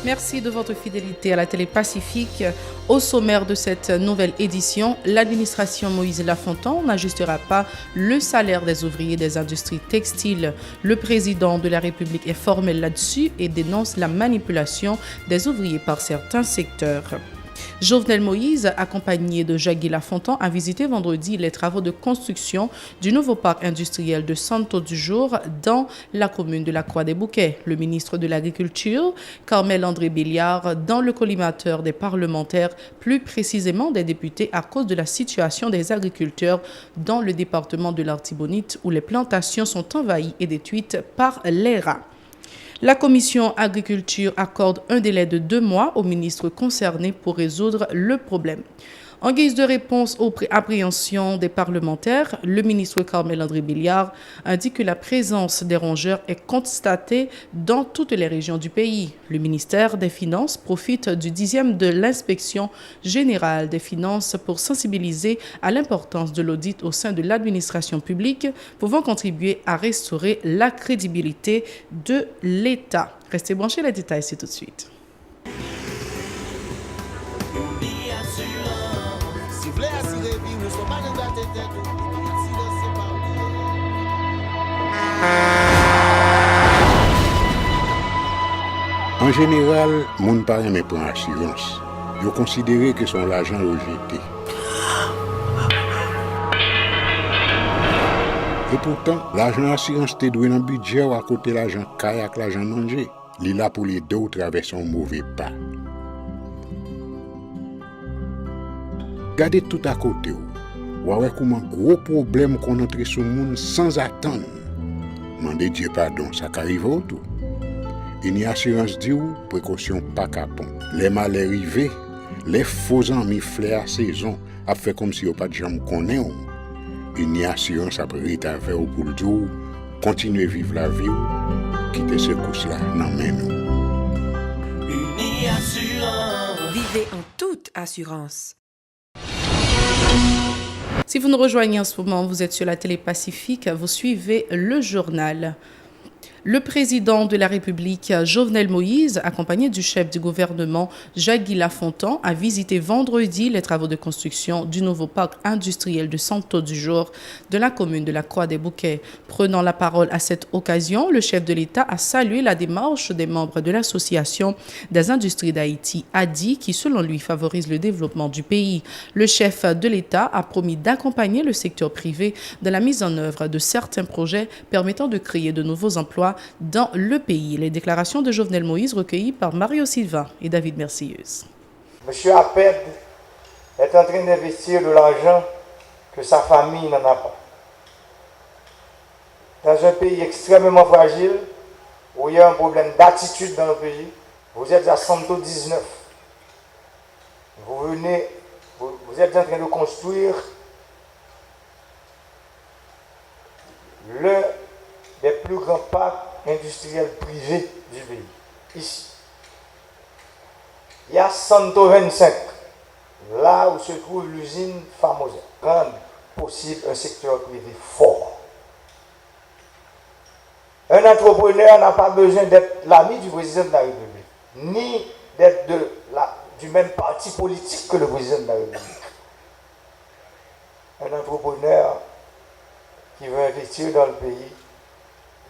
Merci de votre fidélité à la Télé Pacifique. Au sommaire de cette nouvelle édition, l'administration Moïse Lafontaine n'ajustera pas le salaire des ouvriers des industries textiles. Le président de la République est formel là-dessus et dénonce la manipulation des ouvriers par certains secteurs. Jovenel Moïse, accompagné de Jacques Lafontaine, a visité vendredi les travaux de construction du nouveau parc industriel de Santo du Jour dans la commune de la Croix-des-Bouquets. Le ministre de l'Agriculture, Carmel André Béliard, dans le collimateur des parlementaires, plus précisément des députés, à cause de la situation des agriculteurs dans le département de l'Artibonite où les plantations sont envahies et détruites par les rats. La commission agriculture accorde un délai de 2 mois aux ministres concernés pour résoudre le problème. En guise de réponse aux appréhensions des parlementaires, le ministre Carmel André Béliard indique que la présence des rongeurs est constatée dans toutes les régions du pays. Le ministère des Finances profite du 10e de l'inspection générale des finances pour sensibiliser à l'importance de l'audit au sein de l'administration publique, pouvant contribuer à restaurer la crédibilité de l'État. Restez branchés, les détails, c'est tout de suite. En général, moun pa reme pran assurance. Yo considéré que son l'argent rejeté. Et pourtant, l'argent assurance te doué dans budget ou à côté l'argent caille avec l'argent mangé. Li là pour les deux ou traverser un mauvais pas. Gardez tout à côté ou ouais comment gros problème qu'on entre sur monde sans attendre. Mandez Dieu pardon, ça qu'arrive au tout. Une assurance dit ou précaution pas capon. Les malheurs arrivés, les faux amis flair à saison a fait comme si on pas de jambe connaît. Une assurance après rétaver au pour le dire continuer vivre la vie quitter ce course là dans main nous. Une assurance. Vivez en toute assurance. Si vous nous rejoignez en ce moment, vous êtes sur la Télé Pacifique, vous suivez le journal. Le président de la République, Jovenel Moïse, accompagné du chef du gouvernement, Jacques Lafontaine, a visité vendredi les travaux de construction du nouveau parc industriel de Santo du Jour de la commune de la Croix-des-Bouquets. Prenant la parole à cette occasion, le chef de l'État a salué la démarche des membres de l'Association des industries d'Haïti, ADI, qui selon lui favorise le développement du pays. Le chef de l'État a promis d'accompagner le secteur privé dans la mise en œuvre de certains projets permettant de créer de nouveaux emplois dans le pays. Les déclarations de Jovenel Moïse recueillies par Mario Silva et David Mercieuse. Monsieur Aped est en train d'investir de l'argent que sa famille n'en a pas. Dans un pays extrêmement fragile, où il y a un problème d'attitude dans le pays, vous êtes à Santo 19. Vous êtes en train de construire des plus grands parcs industriels privés du pays, ici. Il y a 125, là où se trouve l'usine Famosa. Rendre possible un secteur privé fort. Un entrepreneur n'a pas besoin d'être l'ami du président de la République, ni d'être du même parti politique que le président de la République. Un entrepreneur qui veut investir dans le pays,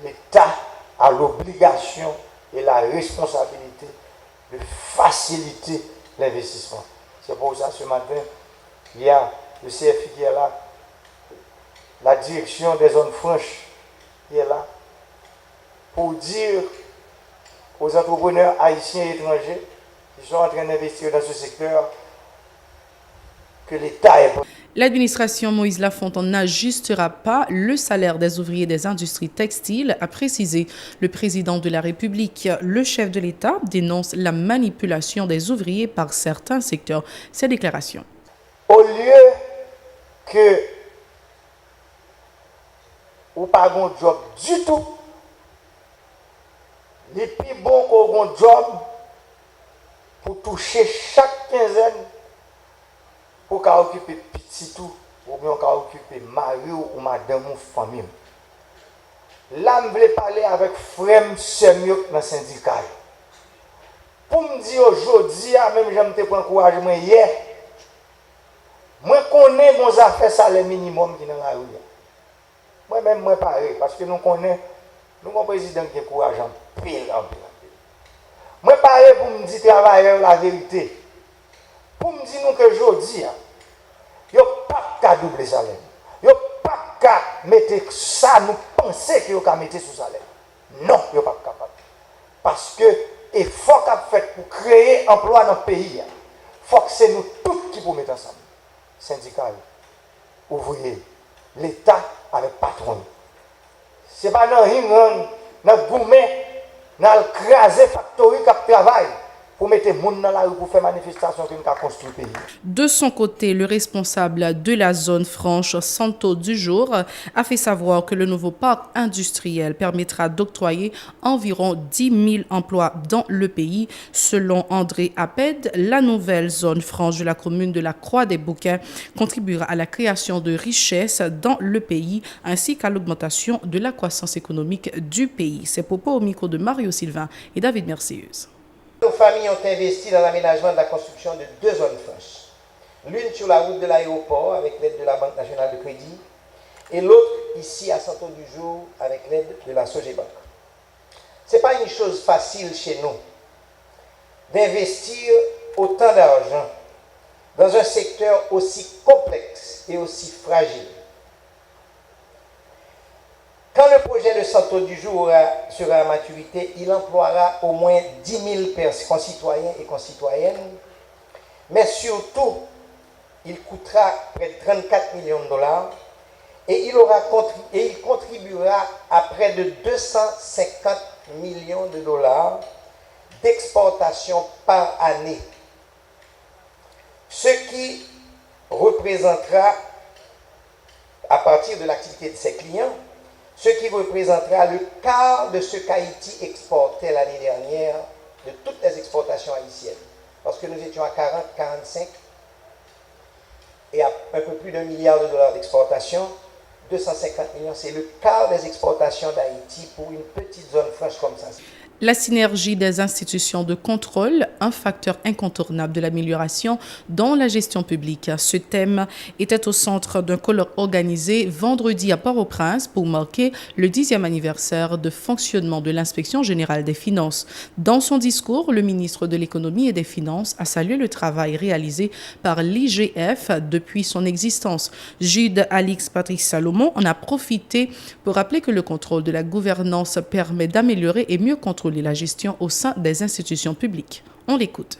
l'État a l'obligation et la responsabilité de faciliter l'investissement. C'est pour ça ce matin, il y a le CFI qui est là, la direction des zones franches qui est là, pour dire aux entrepreneurs haïtiens et étrangers qui sont en train d'investir dans ce secteur que l'État est... L'administration Moïse Lafontaine n'ajustera pas le salaire des ouvriers des industries textiles, a précisé le président de la République. Le chef de l'État dénonce la manipulation des ouvriers par certains secteurs. Ces déclarations. Au lieu que ou pas un job du tout, les plus bons qu'on un job pour toucher chaque quinzaine pour qu'à occuper petit tout ou bien qu'à occuper mari ou madame ou famille. Là, je voulais parler avec frère Semiok dans le syndicat. Pour me dire aujourd'hui, même j'aime te prendre courage hier, moi connais mon affaire salaire minimum qui dans la rue. Moi-même, moi pareil, parce que nous connaissons, nous avons un président qui est courageux en pile. Moi pareil pour me dire travailleur la vérité. Pour me dire nous que aujourd'hui, il n'y a pas qu'à doubler salaire. Il n'y a pas qu'à mettre ça, nous penser qu'il y a qu'à mettre sous salaire. Non, il n'y a pas capable. Parce que l'effort qu'a fait pour créer emploi dans le pays, il faut que c'est nous tous qui pouvons mettre ensemble. Syndicats, ouvriers, l'État avec patron. Ce n'est pas dans le gourmet, dans le crasé factory qui travaille pour mettre les gens dans la rue pour faire manifestation que nous avons construit le pays. De son côté, le responsable de la zone franche, Santo Dujour, a fait savoir que le nouveau parc industriel permettra d'octroyer environ 10 000 emplois dans le pays. Selon André Aped, la nouvelle zone franche de la commune de la Croix-des-Bouquets contribuera à la création de richesses dans le pays ainsi qu'à l'augmentation de la croissance économique du pays. Ces propos au micro de Mario Sylvain et David Mercieuse. Nos familles ont investi dans l'aménagement de la construction de 2 zones franches. L'une sur la route de l'aéroport avec l'aide de la Banque nationale de crédit et l'autre ici à Santo Dujour avec l'aide de la Sogebank. Ce n'est pas une chose facile chez nous d'investir autant d'argent dans un secteur aussi complexe et aussi fragile. Quand le projet de Santo Dujour sera à maturité, il emploiera au moins 10 000 concitoyens et concitoyennes, mais surtout, il coûtera près de 34 millions de dollars et il contribuera à près de 250 millions de dollars d'exportation par année, ce qui représentera, à partir de l'activité de ses clients, ce qui représentera le quart de ce qu'Haïti exportait l'année dernière de toutes les exportations haïtiennes. Parce que nous étions à 40, 45 et à un peu plus d'1 milliard de dollars d'exportation, 250 millions, c'est le quart des exportations d'Haïti pour une petite zone franche comme ça. La synergie des institutions de contrôle, un facteur incontournable de l'amélioration dans la gestion publique. Ce thème était au centre d'un colloque organisé vendredi à Port-au-Prince pour marquer le 10e anniversaire de fonctionnement de l'Inspection générale des finances. Dans son discours, le ministre de l'Économie et des Finances a salué le travail réalisé par l'IGF depuis son existence. Jude Alix Patrice Salomon en a profité pour rappeler que le contrôle de la gouvernance permet d'améliorer et mieux contrôler la gestion au sein des institutions publiques. On l'écoute.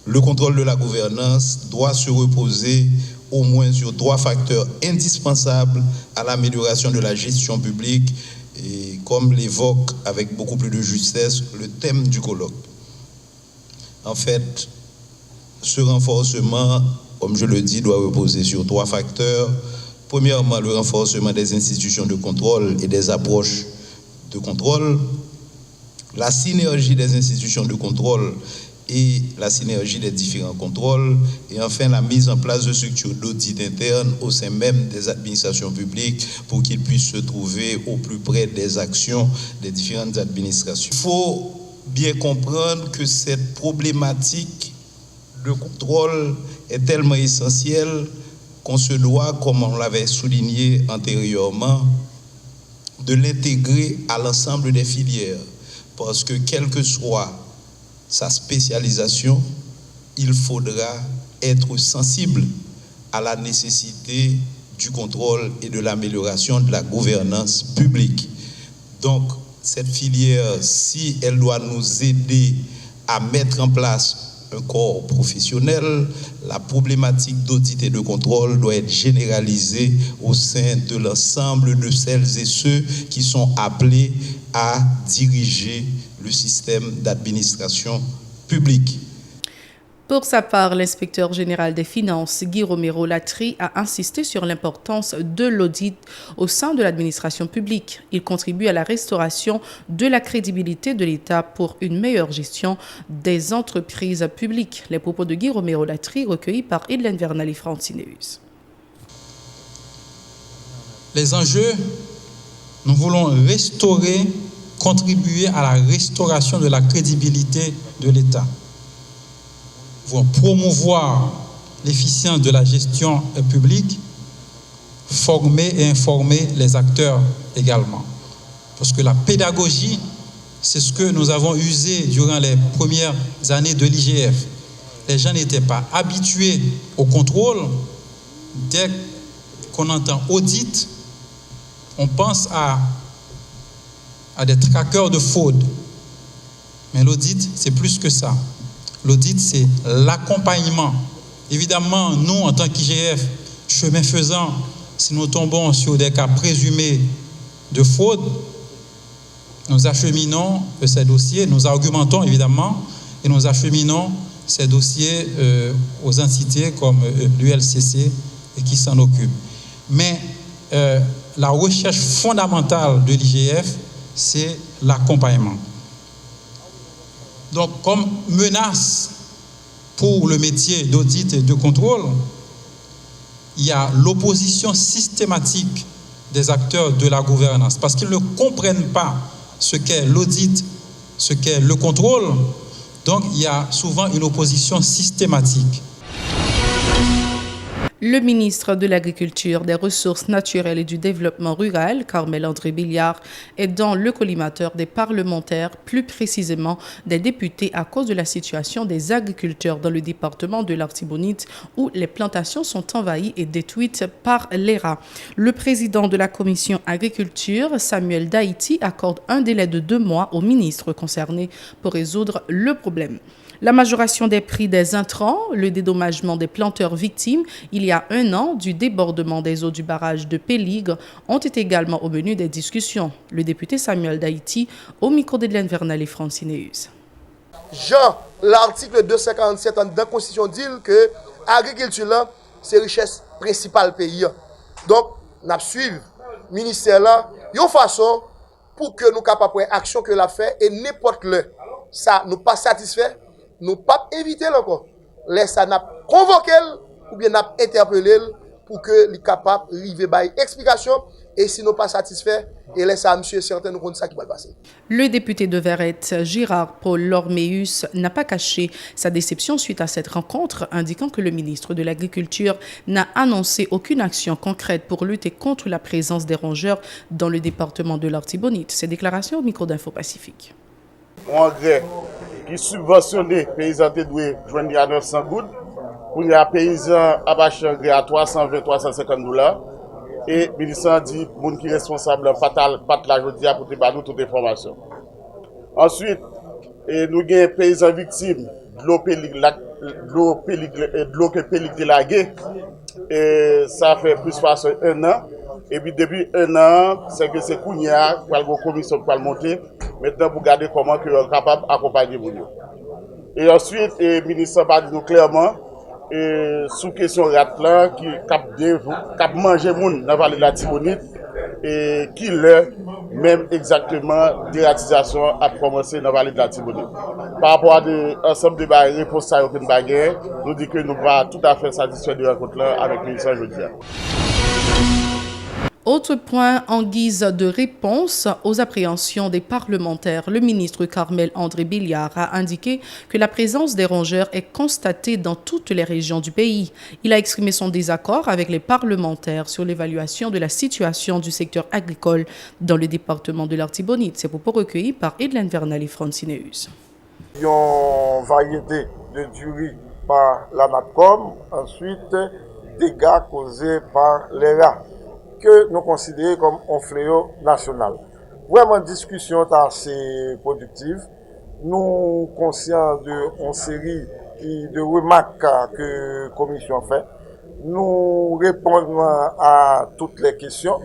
Le contrôle de la gouvernance doit se reposer au moins sur 3 facteurs indispensables à l'amélioration de la gestion publique et comme l'évoque avec beaucoup plus de justesse le thème du colloque. En fait, ce renforcement, comme je le dis, doit reposer sur 3 facteurs. Premièrement, le renforcement des institutions de contrôle et des approches de contrôle. La synergie des institutions de contrôle et la synergie des différents contrôles, et enfin la mise en place de structures d'audit interne au sein même des administrations publiques pour qu'ils puissent se trouver au plus près des actions des différentes administrations. Il faut bien comprendre que cette problématique de contrôle est tellement essentielle qu'on se doit, comme on l'avait souligné antérieurement, de l'intégrer à l'ensemble des filières. Parce que quelle que soit sa spécialisation, il faudra être sensible à la nécessité du contrôle et de l'amélioration de la gouvernance publique. Donc, cette filière, si elle doit nous aider à mettre en place un corps professionnel, la problématique d'audit et de contrôle doit être généralisée au sein de l'ensemble de celles et ceux qui sont appelés à diriger le système d'administration publique. Pour sa part, l'inspecteur général des finances, Guy Romero Latry, a insisté sur l'importance de l'audit au sein de l'administration publique. Il contribue à la restauration de la crédibilité de l'État pour une meilleure gestion des entreprises publiques. Les propos de Guy Romero Latry recueillis par Hélène Vernal et Francineus. Les enjeux, nous voulons contribuer à la restauration de la crédibilité de l'État. vont promouvoir l'efficience de la gestion publique, former et informer les acteurs également. Parce que la pédagogie, c'est ce que nous avons usé durant les premières années de l'IGF. Les gens n'étaient pas habitués au contrôle. Dès qu'on entend audit, on pense à des traqueurs de fraude. Mais l'audit, c'est plus que ça. L'audit, c'est l'accompagnement. Évidemment, nous, en tant qu'IGF, chemin faisant, si nous tombons sur des cas présumés de fraude, nous acheminons ces dossiers, nous argumentons évidemment, et nous acheminons ces dossiers aux entités comme l'ULCC et qui s'en occupent. Mais la recherche fondamentale de l'IGF, c'est l'accompagnement. Donc, comme menace pour le métier d'audit et de contrôle, il y a l'opposition systématique des acteurs de la gouvernance, parce qu'ils ne comprennent pas ce qu'est l'audit, ce qu'est le contrôle. Donc, il y a souvent une opposition systématique. Le ministre de l'Agriculture, des Ressources naturelles et du Développement rural, Carmel André Billiard, est dans le collimateur des parlementaires, plus précisément des députés, à cause de la situation des agriculteurs dans le département de l'Artibonite, où les plantations sont envahies et détruites par les rats. Le président de la commission agriculture, Samuel Daïti, accorde un délai de 2 mois au ministre concerné pour résoudre le problème. La majoration des prix des intrants, le dédommagement des planteurs victimes il y a 1 an du débordement des eaux du barrage de Péligre ont été également au menu des discussions. Le député Samuel Daïti au micro d'Edlène Vernal et Francineus. Jean, l'article 257 de la Constitution dit que l'agriculture, c'est la richesse principale pays. Donc, nous suivons le ministère là, de façon pour que nous soyons capables de faire action que l'a fait et n'importe le. Ça, nous pas satisfait. Nous pas éviter encore. Laisse ça n'a convoqué ou bien n'a interpellé pour que les capables arriver by explication et si nous pas satisfait et laisse ça monsieur certain nous compte ça qui va passer. Le député de Verrette, Girard Paul Lorméus, n'a pas caché sa déception suite à cette rencontre, indiquant que le ministre de l'Agriculture n'a annoncé aucune action concrète pour lutter contre la présence des rongeurs dans le département de l'Artibonite. Ces déclarations au micro d'Info Pacifique. Engrais qui subventionné paysans te doué joindre à 900 gouttes pour les paysans acheter engrais à 320-350 $. Et le ministre dit moun qui responsable pas la jodia pour te nous toute information. Ensuite, nous avons paysans victimes de l'eau que Péligre lagué et ça fait plus de 1 an. Et puis depuis 1 an, c'est que c'est Kounia qui a une commission qui va monter maintenant pour regarder comment ils sont capables d'accompagner les gens. Et ensuite, le ministre va dire clairement, sous question rat qui cap manger les gens dans la vallée de la Tibonite et qui leur même exactement dératisation a commencé dans la vallée de la Tibonite. Par rapport à l'ensemble de réponses à une bagarre, nous disons que nous va tout à fait satisfaits de la rencontre avec le ministre aujourd'hui. Autre point en guise de réponse aux appréhensions des parlementaires, le ministre Carmel André Billiard a indiqué que la présence des rongeurs est constatée dans toutes les régions du pays. Il a exprimé son désaccord avec les parlementaires sur l'évaluation de la situation du secteur agricole dans le département de l'Artibonite. Ces propos recueillis par Edlène Vernal et Francineus. Il y a une variété de durée par la NATCOM, ensuite dégâts causés par les rats, que nous considérons comme un fléau national. Vraiment, discussion assez productive. Nous sommes conscients d'une série de remarques que la commission fait. Nous répondons à toutes les questions.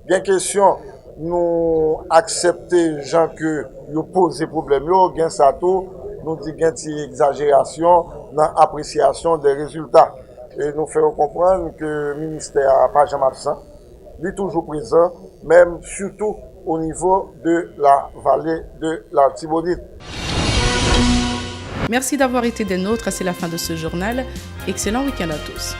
Bien question, nous acceptons les gens qui posent des problèmes. Bien ça tout, nous disons qu'il y a une exagération dans l'appréciation des résultats. Et nous faisons comprendre que le ministère n'a pas jamais absent. Il est toujours présent, même surtout au niveau de la vallée de l'Artibonite. Merci d'avoir été des nôtres. C'est la fin de ce journal. Excellent week-end à tous.